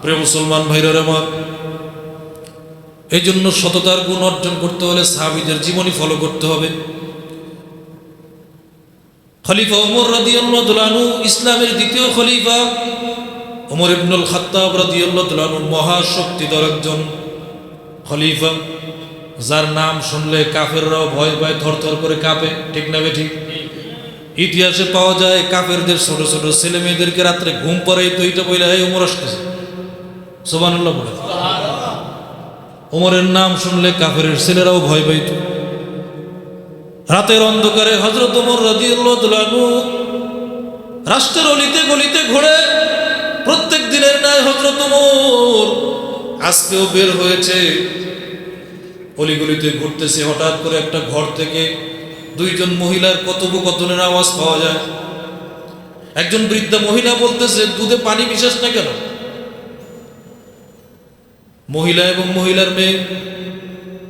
প্রিয় মুসলমান ভাইরা আমার, এই জন্য সততার গুণ অর্জন করতে হলে সাহাবীদের জীবনী ফলো করতে হবে। খলিফা ওমর রাদিয়াল্লাহু তাআলা আনহু ইসলামের দ্বিতীয় খলিফা। ওমর ইবনুল খাত্তাব রাদিয়াল্লাহু তাআলা আনহু মহাশক্তিধর একজন খলিফা, যার নাম শুনলে কাফেররাও ভয় পায়, থরথর করে কাঁপে। ঠিক না বেঠিক? ইতিহাসে পাওয়া যায় কাফেরদের ছোট ছোট ছেলে মেয়েদেরকে রাত্রে ঘুম পাড়াই তো এইটা বলে, এই ওমর আসতেছে, সুবহানাল্লাহ বলে। ওমরের নাম শুনলে কাফের ছেলেরাও ভয় পাইত। রাতের অন্ধকারে হযরত ওমর রাদিয়াল্লাহু তাআলা আনহু রাষ্ট্রের অলিতে গলিতে ঘুরে প্রত্যেক দিনের ন্যায় হযরত ওমর আজকেও বের হয়েছে, অলিগলিতে ঘুরতেছে। হঠাৎ করে একটা ঘর থেকে দুইজন মহিলার কথোপকথনের আওয়াজ পাওয়া যায়। একজন বৃদ্ধা মহিলা বলতেছে, দুধে পানি মিশাস না কেন? মহিলা এবং মহিলার মেয়ে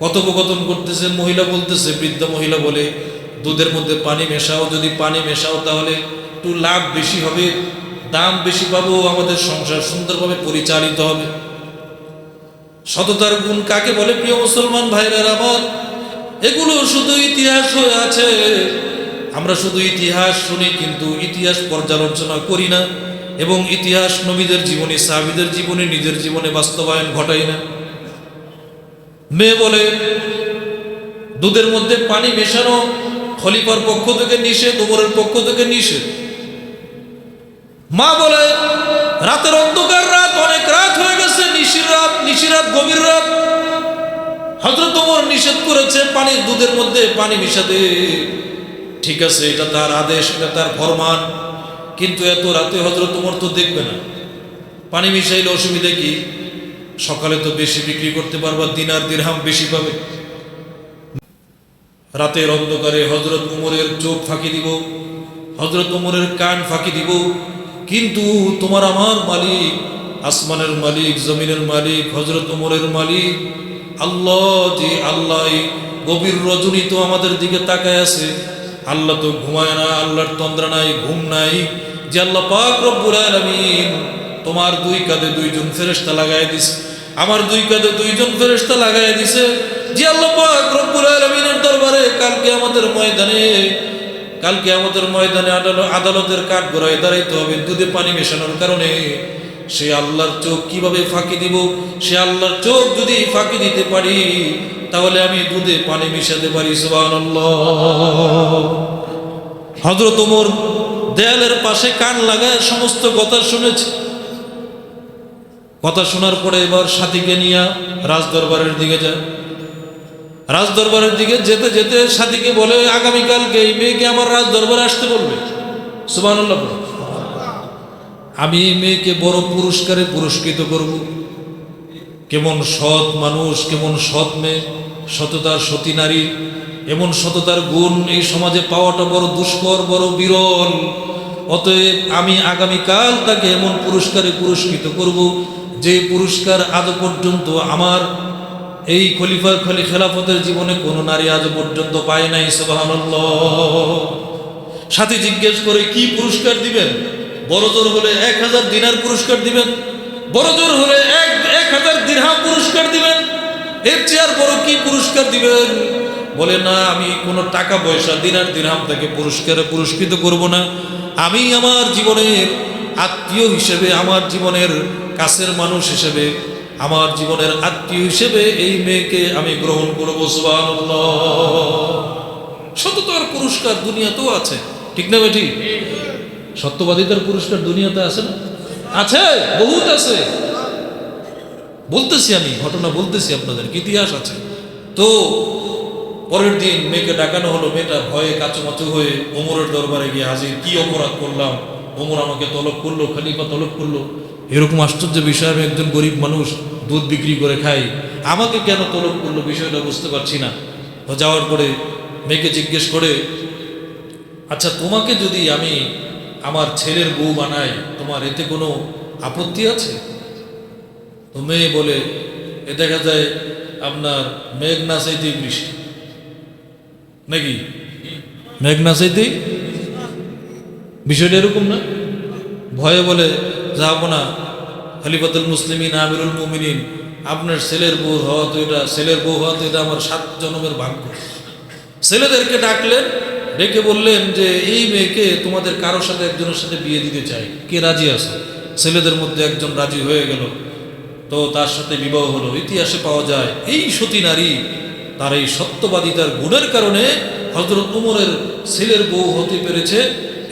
কথোপকথন করতেছে। মহিলা বলতেছে, বৃদ্ধা মহিলা বলে, দুধের মধ্যে পানি মেশাও, যদি পানি মেশাও তাহলে একটু লাভ বেশি হবে, দাম বেশি পাবো, আমাদের সংসার সুন্দরভাবে পরিচালিত হবে। সততার গুণ কাকে বলে প্রিয় মুসলমান ভাইরা আমার? এগুলো শুধু ইতিহাস হয়ে আছে, আমরা শুধু ইতিহাস শুনি কিন্তু ইতিহাস পর্যালোচনা করি না, এবং ইতিহাস নবীদের জীবনী, সাহাবীদের জীবনী নিজের জীবনে বাস্তবায়ন ঘটাই না। মেয়ে বলে, দুধের মধ্যে পানি মেশানো খলিফার পক্ষ থেকে নিষেধ, ওমরের পক্ষ থেকে নিষেধ। মা বলে, রাতের অন্ধকার রাত, অনেক রাত হয়ে গেছে, নিশিরাত গভীর রাত, হযরত ওমর নিষেধ করেছে পানি, দুধের মধ্যে পানি মিশাতে। ঠিক আছে, এটা তার আদেশ, এটা তার ফরমান, কিন্তু এত রাতে হযরত ওমর তো দেখবে না, পানি মিশাইলে অসুবিধা কি? সকালে তো বেশি বিক্রি করতে পারবা, দিনার দিরহাম বেশি পাবে। রাতের অন্ধকারে হযরত ওমরের চোখ ফাঁকি দিব, হযরত ওমরের কান ফাঁকি দিব, কিন্তু তোমার আমার মালিক, আসমানের মালিক, জমিনের মালিক, হযরত ওমরের মালিক আল্লাহ, যে আল্লাহ গভীর রজনী তো আমাদের দিকে তাকায় আছে। আল্লাহ তো ঘুমায় না, আল্লাহর তন্দ্রা নাই, ঘুম নাই। যে আল্লাহ পাক রব্বুল আলামিন তোমার দুই কাঁধে দুইজন ফেরেশতা লাগায় দিছে, আমার দুই কাঁধে দুইজন ফেরেশতা লাগায় দিছে। যে আল্লাহ পাক রব্বুল আলামিনের দরবারে কালকে আমাদের ময়দানে আদালতের কাঠ গড়ায় দাঁড়াইতে হবে দুধে পানি মেশানোর কারণে। সে আল্লাহর চোখ কিভাবে ফাঁকি দিব? সে আল্লাহর চোখ যদি ফাঁকি দিতে পারি তাহলে আমি দুধে পানি মিশাতে পারি। সুবহানাল্লাহ। হযরত ওমর দেয়ালের পাশে কান লাগায় সমস্ত কথা শুনেছে। কথা শোনার পরে এবার সাথীকে নিয়ে রাজদরবারের দিকে যায়। রাজদরবারের দিকে যেতে যেতে সাথীকে বলে, আগামীকালকে এই মেয়েকে আমার রাজদরবারে আসতে বলবে। সুবহানাল্লাহ। আমি এই মেয়েকে বড় পুরস্কারে পুরস্কৃত করব। কেমন সৎ মানুষ, কেমন সৎ মেয়ে, সততার সতী নারী, এমন সততার গুণ এই সমাজে পাওয়াটা বড় দুষ্কর, বড় বিরল। অতএব আমি আগামীকাল তাকে এমন পুরস্কারে পুরস্কৃত করব যে পুরস্কার আজ পর্যন্ত আমার এই খেলাফতের জীবনে কোনো নারী আজ পর্যন্ত পায় নাই। সুবহানাল্লাহ। সাথী জিজ্ঞেস করে, কি পুরস্কার দিবেন? বড় জোর হলে 1000 দিনার পুরস্কার দিবেন, বড় জোর হলে 1000 দিরহাম পুরস্কার দিবেন, এর চেয়ে আর বড় কি পুরস্কার দিবেন? বলে, না, আমি কোনো টাকা পয়সা দিনার দিরহাম তাকে পুরস্কারে পুরস্কৃত করব না। আমি আমার জীবনের আত্মীয় হিসেবে, আমার জীবনের কাছের মানুষ হিসেবে, আমার জীবনের আত্মীয় হিসেবে এই মেয়েকে আমি গ্রহণ করব। সুবহানাল্লাহ। সততার পুরস্কার দুনিয়াতেও আছে, ঠিক না বেঠি? সত্যবাদিতার পুরস্কার দুনিয়াতে আছে না? আছে, বহুত আছে। বলতেছি, আমি ঘটনা বলতেছি আপনাদের, ইতিহাস আছে। তো পরের দিন মেয়েকে ডাকানো হলো। মেয়েটা ভয়ে কাচুমাচু হয়ে ওমরের দরবারে গিয়ে হাজির। কি অপরাধ করলাম? ওমর আমাকে তলব করলো, খলিফা তলব করলো। এরকম আশ্চর্য বিষয়, আমি একজন গরিব মানুষ, দুধ বিক্রি করে খাই, আমাকে কেন তলব করলো? বিষয়টা বুঝতে পারছি না। তো যাওয়ার পরে মেয়েকে জিজ্ঞেস করে, আচ্ছা, তোমাকে যদি আমি আমার ছেলের বউ বানাই, তোমার এতে কোনো আপত্তি আছে? তো মেয়ে বলে, এ দেখা যায় আপনার মেঘ না চাইতেই বৃষ্টি, নাকি? মেঘ না চাইতেই, বিষয়টা এরকম না? ভয়ে বলে, যাবো না, খলিফাতুল মুসলিমিন আমিরুল মুমিনিন, আপনার ছেলের বউ হওয়া তো এটা আমার 7 জন্মের ভাগ্য। ছেলেদেরকে ডাকলেন, ডেকে বললেন যে এই মেয়েকে তোমাদের কারোর সাথে একজনের সাথে বিয়ে দিতে চাই, কে রাজি আছে? ছেলেদের মধ্যে একজন রাজি হয়ে গেল, তো তার সাথে বিবাহ হলো। ইতিহাসে পাওয়া যায় এই সতী নারী তার এই সত্যবাদিতার গুণের কারণে হযরত উমরের ছেলের বউ হতে পেরেছে।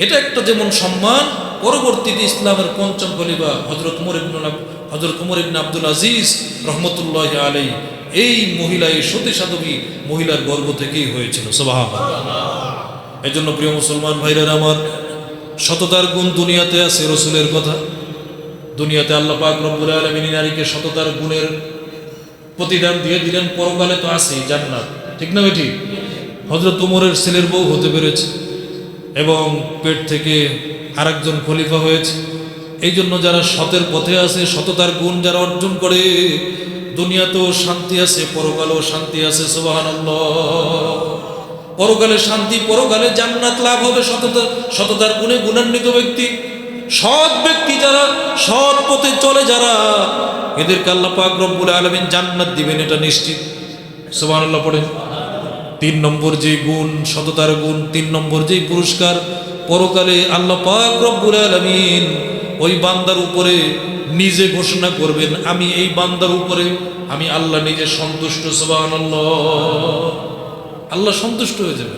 এটা একটা যেমন সম্মান, পরবর্তীতে ইসলামের 5ম খলিফা হযরত উমর ইবনে আব্দুল আজিজ রহমতুল্লাহি আলাইহি এই মহিলা, এই সতী সাধবী মহিলার গর্ভ থেকেই হয়েছিল। সুবহানাল্লাহ। এই জন্য প্রিয় মুসলমান ভাইরা আমার, সততার গুণ দুনিয়াতে আছে। রসুলের কথা, দুনিয়াতে আল্লাহ পাক রব্বুল আলামিন নারীকে সততার গুণের প্রতিদান দিয়ে দিলেন, পরকালে তো আছেই জান্নাত, ঠিক না বেটি? হযরত উমরের ছেলের বউ হতে পেরেছে এবং পেট থেকে আরেকজন খলিফা হয়েছে। এই জন্য যারা সতের পথে আছে, সততার গুণ যারা অর্জন করে, দুনিয়াতেও শান্তি আছে, পরকালেও শান্তি আছে। সুবহানাল্লাহ। পরকালে শান্তি, পরকালে জান্নাত লাভ হবে সততার গুণে গুণান্বিত ব্যক্তি। সৎ ব্যক্তি যারা, সৎ পথে চলে যারা, এদেরকে আল্লাহ পাক রব্বুল আলামিন জান্নাত দিবেন, এটা নিশ্চিত। সুবহানাল্লাহ পড়েন। 3 নম্বর যে গুণ, সততার গুণ, 3 নম্বর যেই পুরস্কার, পরকালে আল্লাহ পাক রব্বুল আলামিন ওই বান্দার উপরে নিজে ঘোষণা করবেন, আমি এই বান্দার উপরে আমি আল্লাহ নিজে সন্তুষ্ট। সুবহানাল্লাহ। আল্লাহ সন্তুষ্ট হয়ে যাবে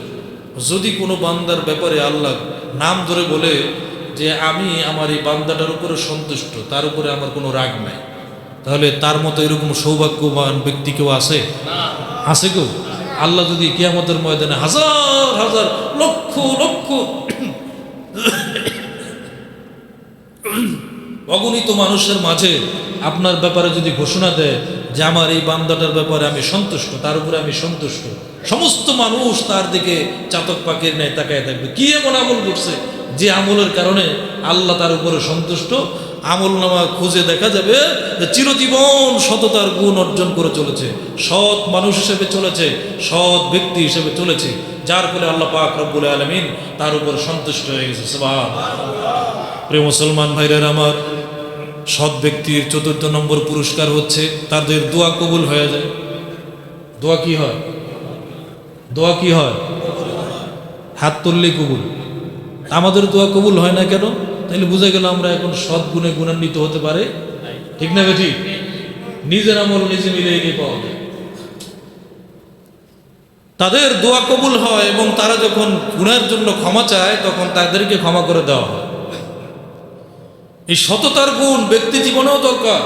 যদি কোনো বান্দার ব্যাপারে আল্লাহ নাম ধরে বলে যে আমি আমার এই বান্দাটার উপরে সন্তুষ্ট, তার উপরে আমার কোনো রাগ নাই। তাহলে তার মতো এরকম সৌভাগ্যবান ব্যক্তি কেউ আছে? আছে কেউ? আল্লাহ যদি কিয়ামতের ময়দানে হাজার হাজার লক্ষ লক্ষ অগণিত মানুষের মাঝে আপনার ব্যাপারে যদি ঘোষণা দেয় যে আমার এই বান্দাটার ব্যাপারে আমি সন্তুষ্ট, তার উপরে আমি সন্তুষ্ট, সমস্ত মানুষ তার দিকে চাতক পাখির ন্যায় তাকায় থাকবে। কি এমন আমল করছে যে আমলের কারণে আল্লাহ তার উপরে সন্তুষ্ট? আমল নামা খুঁজে দেখা যাবে যে চিরজীবন সততার গুণ অর্জন করে চলেছে, সৎ মানুষ হিসেবে চলেছে, সৎ ব্যক্তি হিসেবে চলেছে, যার ফলে আল্লাহ পাক রব্বুল আলামিন তার উপর সন্তুষ্ট হয়ে গেছে। সুবহানাল্লাহ। প্রিয় মুসলমান ভাইরা আমার, সৎ ব্যক্তির 4র্থ নম্বর পুরস্কার হচ্ছে তাদের দোয়া কবুল হয়ে যায়। দোয়া কি হয়? দোয়া কি হয়? হাত তুললেই কবুল। আমাদের দোয়া কবুল হয় না কেন? তাহলে বুঝা গেল আমরা এখন সৎ গুণে গুণান্বিত হতে পারে, ঠিক না বেঠিক? নিজের আমল নিজে মিলে এগিয়ে পাওয়া যায়। তাদের দোয়া কবুল হয় এবং তারা যখন গুনাহের জন্য ক্ষমা চায় তখন তাদেরকে ক্ষমা করে দেওয়া হয়। এই সততার গুণ ব্যক্তি জীবনেও দরকার।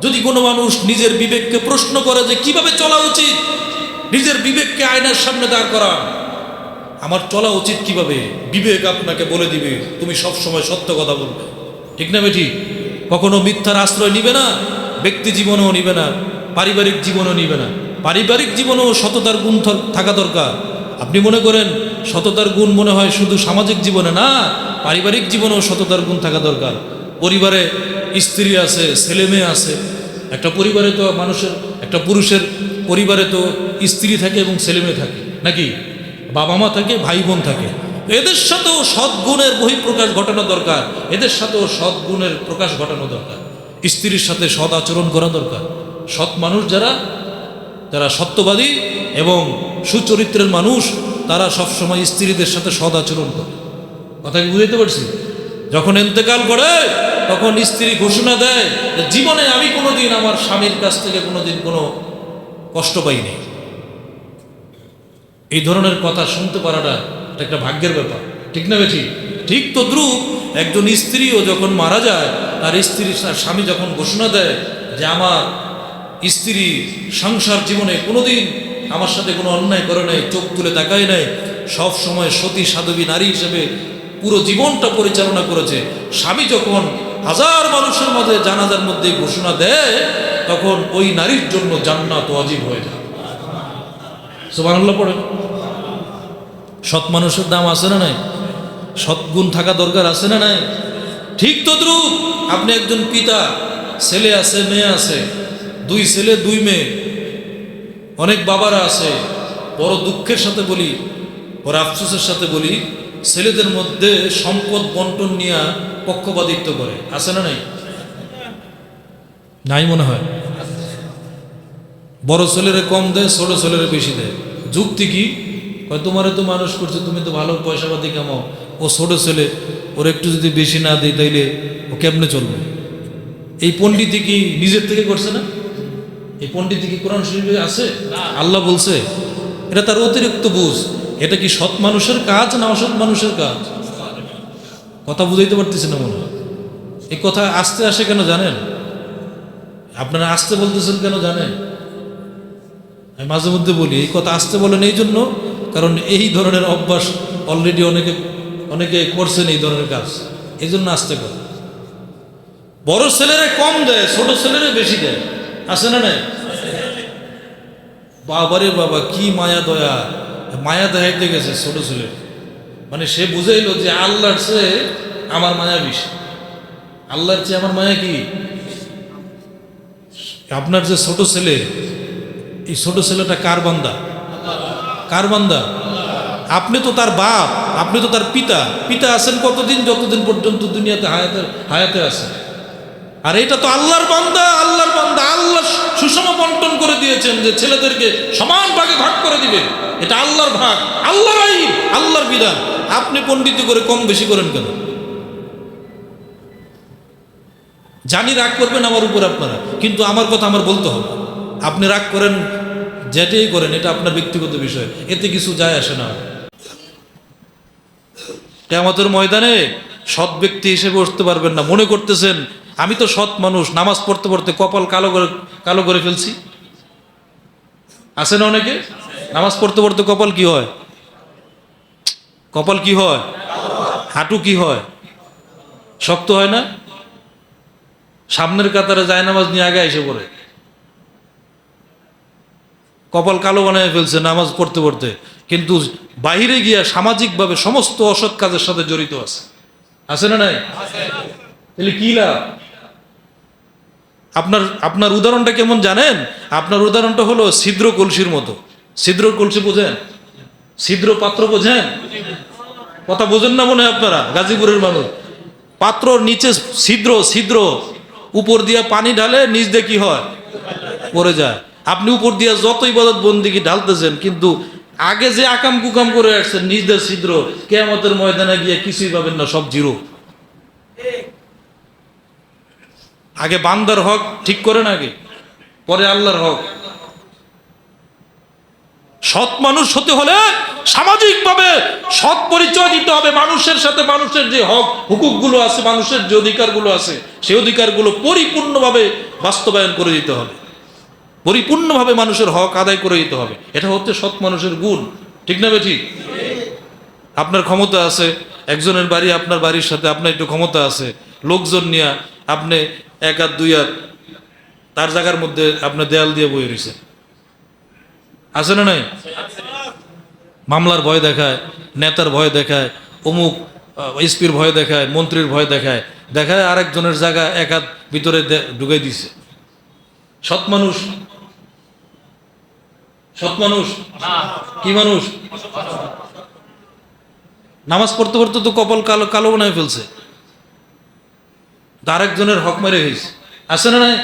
যদি কোনো মানুষ নিজের বিবেককে প্রশ্ন করে যে কিভাবে চলা উচিত, নিজের বিবেককে আয়নার সামনে দাঁড় করা, আমার চলা উচিত কিভাবে, বিবেক আপনাকে বলে দিবে তুমি সব সময় সত্য কথা বলবে, ঠিক না বেঠিক? কখনো মিথ্যার আশ্রয় নিবে না, ব্যক্তি জীবনেও নিবে না, পারিবারিক জীবনেও নিবে না। পারিবারিক জীবনেও সততার গুণ থাকা দরকার। আপনি মনে করেন সততার গুণ মনে হয় শুধু সামাজিক জীবনে, না, পারিবারিক জীবনেও সততার গুণ থাকা দরকার। পরিবারে স্ত্রী আছে, ছেলে মেয়ে আছে। একটা পরিবারে তো মানুষের, একটা পুরুষের পরিবারে তো স্ত্রী থাকে এবং ছেলে মেয়ে থাকে, নাকি? বাবা মা থাকে, ভাই বোন থাকে। এদের সাথেও সদ্গুণের বহিঃপ্রকাশ ঘটানো দরকার, এদের সাথেও সদ্গুণের প্রকাশ ঘটানো দরকার। স্ত্রীর সাথে সৎ আচরণ করা দরকার। সৎ মানুষ যারা, যারা সত্যবাদী এবং সুচরিত্রের মানুষ, তারা সবসময় স্ত্রীদের সাথে সৎ আচরণ করে। কথা কি বুঝতে পারছি? যখন ইন্তেকাল করে তখন স্ত্রী ঘোষণা দেয় যে জীবনে আমি কোনোদিন আমার স্বামীর কাছ থেকে কোনোদিন কোনো কষ্ট পাইনি। এই ধরনের কথা শুনতে পারাটা একটা ভাগ্যের ব্যাপার, ঠিক না বেঠিক? ঠিক তদ্রূপ একজন স্ত্রীও যখন মারা যায়, তার স্বামী যখন ঘোষণা দেয় যে আমার স্ত্রী সংসার জীবনে কোনোদিন আমার সাথে কোনো অন্যায় করে নাই, চোখ তুলে তাকায় নাই, সব সময় সতী সাধবী নারী হিসেবে পুরো জীবনটা পরিচালনা করেছে, স্বামী যখন হাজার মানুষের মধ্যে জানাজার মধ্যে ঘোষণা দেয়, তখন ওই নারীর জন্য জান্নাত ওয়াজিব হয়ে যায়। সুবহানাল্লাহ পড়েন। সৎ মানুষের দাম আছে না নাই? সৎগুণ থাকা দরকার আছে না নাই? ঠিক তদ্রূপ আপনি একজন পিতা, ছেলে আছে, মেয়ে আছে, 2 ছেলে 2 মেয়ে। অনেক বাবারা আছে, বড় দুঃখের সাথে বলি, বড় আফসোসের সাথে বলি, ছেলেদের মধ্যে সম্পদ বন্টন নিয়ে পক্ষপাতিত্ব করে, আছে না নাই? নাই মনে হয়। বড় ছেলেরে কম দেয়, ছোট ছেলেরে বেশি দেয়। যুক্তি কি? কয় তোমারে তো মানুষ করছে, তুমি তো ভালো পয়সা পাতি কামাও, ও ছোট ছেলে, ওর একটু যদি বেশি না দিই তাইলে ও কেমনে চলবে? এই পণ্ডিতি কি নিজের থেকে করছে না? এই পণ্ডিতি কি কোরআন শরীফে আছে? আল্লাহ বলছে। এটা তার অতিরিক্ত বুঝ। এটা কি সৎ মানুষের কাজ না অসৎ মানুষের কাজ? কথা বুঝাইতে পারতেছি না মনে হয়। এই কথা আস্তে আসে কেন জানেন? আপনারা আসতে বলতেছেন কেন জানেন? আমি মাঝে মধ্যে বলি এই কথা আসতে বলেন এই জন্য, কারণ এই ধরনের অভ্যাস অলরেডি অনেকে করছেন এই ধরনের কাজ, এই জন্য আসতে করে। বড় ছেলেরা কম দেয়, ছোট ছেলেরা বেশি দেয়, আছে না নাই? বাবারে বাবা, কি মায়া দয়া! মায়া দেখাইতে গেছে ছোট ছেলে, মানে সে বুঝাইলো যে আল্লাহর চেয়ে আমার মায়া বেশি। আল্লাহর চেয়ে আমার মায়া কি? আপনার যে ছোট ছেলে, এই ছোট ছেলেটা কার বান্দা? কার বান্দা? আপনি তো তার বাপ, আপনি তো তার পিতা। পিতা আছেন কতদিন? যতদিন পর্যন্ত দুনিয়াতে হায়াতে আছে। আর এটা তো আল্লাহর বান্দা, আল্লাহর বান্দা। আল্লাহ সুষম বন্টন করে দিয়েছেন যে ছেলেদেরকে সমান ভাগে ভাগ করে দিবে। এটা আল্লাহর ভাগ, আল্লাহর আইন, আল্লাহর বিধান। আপনি পণ্ডিতি করে কম বেশি করেন কেন? জানি রাগ করবেন আমার উপর আপনারা, কিন্তু আমার কথা আমার বলতে হবে। আপনি রাগ করেন, যেটাই করেন, এটা আপনার ব্যক্তিগত বিষয়, এতে কিছু যায় আসে না। কিয়ামতের ময়দানে সৎ ব্যক্তি হিসেবে বসতে পারবেন না। মনে করতেছেন আমি তো সৎ মানুষ, নামাজ পড়তে পড়তে কপাল কালো করে ফেলছি। আছে না অনেকে? নামাজ পড়তে পড়তে কপাল কি হয়? কপাল কি হয়? হাঁটু কি হয়? শক্ত হয় না? সামনের কাতারে যায় নামাজ নিয়ে আগে এসে পড়ে, কপাল কালো বানায় ফেলছে নামাজ পড়তে পড়তে, কিন্তু বাহিরে গিয়া সামাজিকভাবে সমস্ত অসৎ কাজের সাথে জড়িত আছে। আছে না নাই? তাহলে কি লাভ? আপনার উদাহরণটা কেমন জানেন? আপনার উদাহরণটা হলো ছিদ্র কলসির মতো। ছিদ্র কলসি বোঝেন? ছিদ্র পাত্র বোঝেন? কথা বোঝেন না মনে হয় আপনারা, গাজীপুরের মানুষ। পাত্রর নিচে ছিদ্র, ছিদ্র, উপর দিয়া পানি ঢালে, নিচ দিয়ে কি হয়? পড়ে যায়। আপনি উপর দিয়া যত ইবাদত বন্দেগী ঢালতেছেন, কিন্তু আগে যে আকাম কুকাম করে আসছেন, নিজ দিয়ে ছিদ্র, কিয়ামতের ময়দানে গিয়ে কিছুই পাবেন না, সব জিরো। আগে বান্দার হক ঠিক করেন, আগে পরে আল্লাহর হক। সৎ মানুষ হতে হলে সামাজিকভাবে সৎ পরিচয় দিতে হবে। মানুষের সাথে মানুষের যে হক হুকুকগুলো আছে, মানুষের যে অধিকারগুলো আছে, সেই অধিকারগুলো পরিপূর্ণভাবে বাস্তবায়ন করে দিতে হবে, পরিপূর্ণভাবে মানুষের হক আদায় করে দিতে হবে। এটা হচ্ছে সৎ মানুষের গুণ। ঠিক না ঠিক? আপনার ক্ষমতা আছে, একজনের বাড়ি আপনার বাড়ির সাথে আপনার একটু ক্ষমতা আছে, লোকজন নিয়ে আপনি এক হাত দুই হাত তার জায়গার মধ্যে আপনার দেয়াল দিয়ে বয়ে রয়েছে, আছে না নাই? মামলার ভয় দেখায়, নেতার ভয় দেখায়, অমুক এসপির ভয় দেখায়, মন্ত্রীর ভয় দেখায়, দেখায় আরেকজনের জায়গা এক হাত ভিতরে ঢুকাই দিছে। সৎ মানুষ? সৎ মানুষ কি মানুষ? নামাজ পড়তে পড়তে তো কপাল কালো কালো বানায় ফেলছে, আরেকজনের হক মেরে গেছে। আছে না নাই?